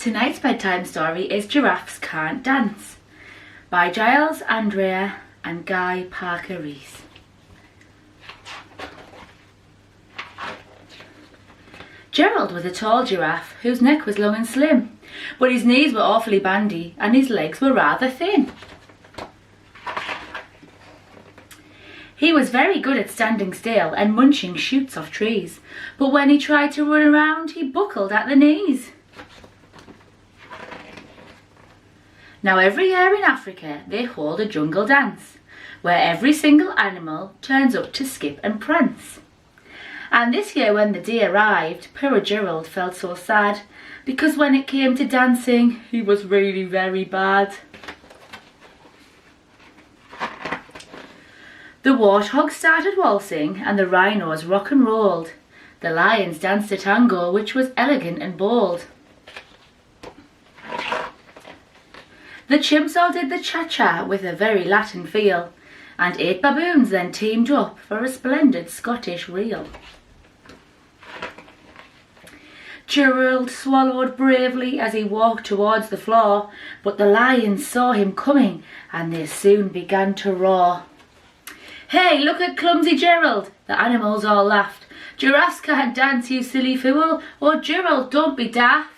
Tonight's bedtime story is Giraffes Can't Dance by Giles Andrea and Guy Parker Rees. Gerald was a tall giraffe whose neck was long and slim, but his knees were awfully bandy and his legs were rather thin. He was very good at standing still and munching shoots off trees, but when he tried to run around he buckled at the knees. Now every year in Africa they hold a jungle dance, where every single animal turns up to skip and prance. And this year when the day arrived, poor Gerald felt so sad, because when it came to dancing, he was really very bad. The warthogs started waltzing and the rhinos rock and rolled. The lions danced a tango which was elegant and bold. The chimps all did the cha-cha with a very Latin feel, and 8 baboons then teamed up for a splendid Scottish reel. Gerald swallowed bravely as he walked towards the floor, but the lions saw him coming and they soon began to roar. "Hey, look at clumsy Gerald!" the animals all laughed. "Giraffes can't dance, you silly fool! Oh, Gerald, don't be daft!"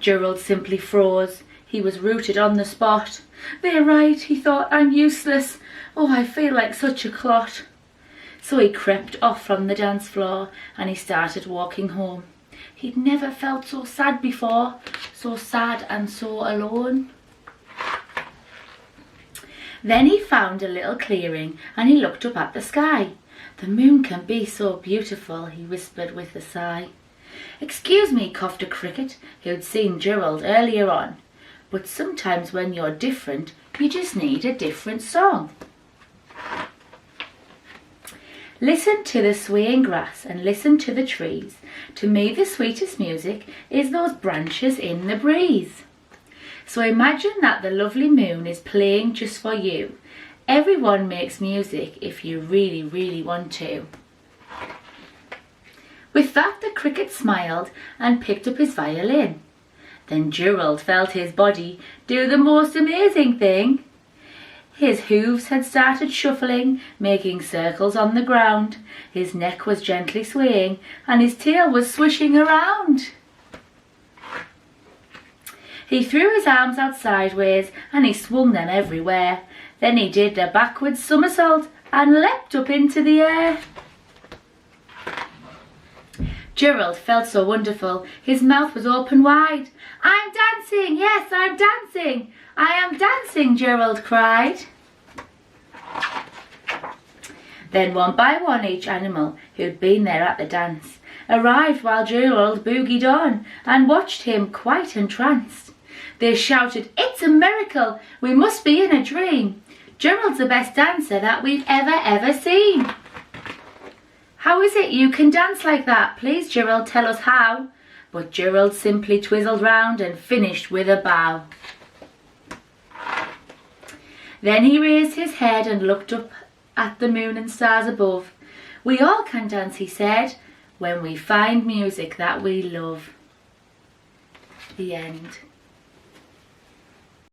Gerald simply froze. He was rooted on the spot. "They're right," he thought, "I'm useless. Oh, I feel like such a clot." So he crept off from the dance floor and he started walking home. He'd never felt so sad before, so sad and so alone. Then he found a little clearing and he looked up at the sky. "The moon can be so beautiful," he whispered with a sigh. "Excuse me," coughed a cricket who'd seen Gerald earlier on, "but sometimes when you're different, you just need a different song." Listen to the swaying grass and listen to the trees. To me the sweetest music is those branches in the breeze. So imagine that the lovely moon is playing just for you. Everyone makes music if you really, really want to. With that the cricket smiled and picked up his violin. Then Gerald felt his body do the most amazing thing. His hooves had started shuffling, making circles on the ground. His neck was gently swaying and his tail was swishing around. He threw his arms out sideways and he swung them everywhere. Then he did a backward somersault and leapt up into the air. Gerald felt so wonderful, his mouth was open wide. "I'm dancing, yes, I'm dancing! I am dancing," Gerald cried. Then one by one each animal who'd been there at the dance arrived while Gerald boogied on and watched him quite entranced. They shouted, "It's a miracle! We must be in a dream! Gerald's the best dancer that we've ever seen! How is it you can dance like that? Please, Gerald, tell us how." But Gerald simply twizzled round and finished with a bow. Then he raised his head and looked up at the moon and stars above. "We all can dance," he said, "when we find music that we love." The end.